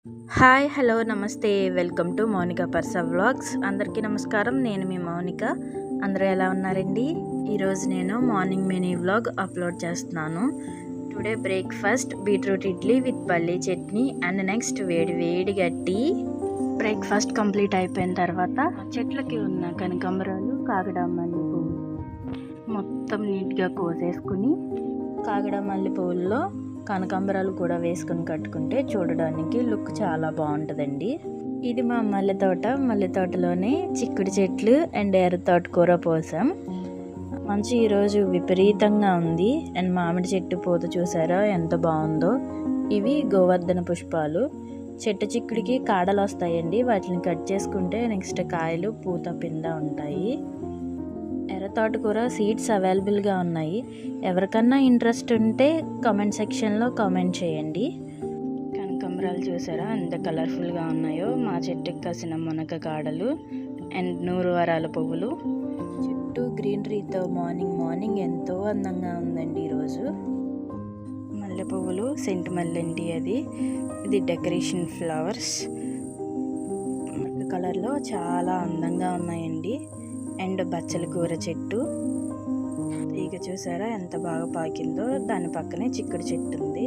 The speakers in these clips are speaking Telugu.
హాయ్ హలో నమస్తే వెల్కమ్ టు మౌనిక పర్సా వ్లాగ్స్. అందరికీ నమస్కారం. నేను మీ మౌనిక. అందరూ ఎలా ఉన్నారండి? ఈరోజు నేను మార్నింగ్ మినీ వ్లాగ్ అప్లోడ్ చేస్తున్నాను. Today breakfast beetroot idli with పల్లీ చట్నీ అండ్ నెక్స్ట్ వేడి వేడి గట్టి. బ్రేక్ఫాస్ట్ కంప్లీట్ అయిపోయిన తర్వాత చెట్లకి ఉన్న కనకాంబరాలు, కాగడ మల్లెపూ మొత్తం నీట్గా కోసేసుకుని కాగడ మల్లెపూల్లో కనకాంబరాలు కూడా వేసుకుని కట్టుకుంటే చూడడానికి లుక్ చాలా బాగుంటుందండి. ఇది మా మల్లె తోటలోనే చిక్కుడు చెట్లు అండ్ ఎర్ర తోటకూర పోసాం. మంచు ఈరోజు విపరీతంగా ఉంది. అండ్ మామిడి చెట్టు పూత చూసారా ఎంత బాగుందో. ఇవి గోవర్ధన పుష్పాలు. చెట్టు చిక్కుడికి కాడలు వస్తాయండి. వాటిని కట్ చేసుకుంటే నెక్స్ట్ కాయలు పూత పింద ఉంటాయి. ఎర్ర తోటకూర సీడ్స్ అవైలబుల్గా ఉన్నాయి. ఎవరికన్నా ఇంట్రెస్ట్ ఉంటే కామెంట్ సెక్షన్లో కామెంట్ చేయండి. కనకాంబరాలు చూసారా ఎంత కలర్ఫుల్గా ఉన్నాయో. మా చెట్టుకి కాసిన మునగ కాడలు అండ్ 100 వరాల పువ్వులు. చుట్టూ గ్రీనరీతో మార్నింగ్ ఎంతో అందంగా ఉందండి ఈరోజు. మల్లె పువ్వులు సెంటు మల్లెండి అది. ఇది డెకరేషన్ ఫ్లవర్స్ కలర్లో చాలా అందంగా ఉన్నాయండి. అండ్ బచ్చల కూర చెట్టు తీగ చూసారా ఎంత బాగా పాకిందో. దాని పక్కనే చిక్కుడు చెట్టు ఉంది.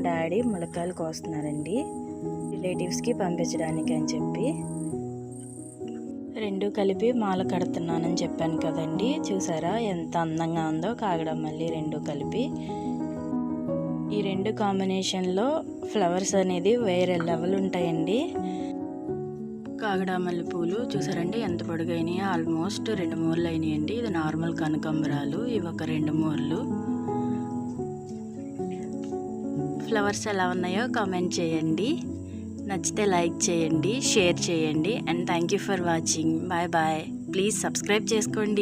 డాడీ ములక్కాయలు కోస్తున్నారండి రిలేటివ్స్కి పంపించడానికి అని చెప్పి. రెండు కలిపి మాల కడుతున్నానని చెప్పాను కదండి. చూసారా ఎంత అందంగా ఉందో కాగడ మల్లి రెండు కలిపి. ఈ రెండు కాంబినేషన్లో ఫ్లవర్స్ అనేది వేరే లెవెల్ ఉంటాయండి. కాగడ మల్లె పూలు చూసారండి ఎంత పొడుగైనాయి. ఆల్మోస్ట్ 2 మూరలు అయినాయండి. ఇది నార్మల్ కనకాంబరాలు. ఇవి ఒక 2 మూరలు. ఫ్లవర్స్ ఎలా ఉన్నాయో కామెంట్ చేయండి. నచ్చితే లైక్ చేయండి, షేర్ చేయండి. And thank you for watching. Bye bye. Please subscribe చేసుకోండి.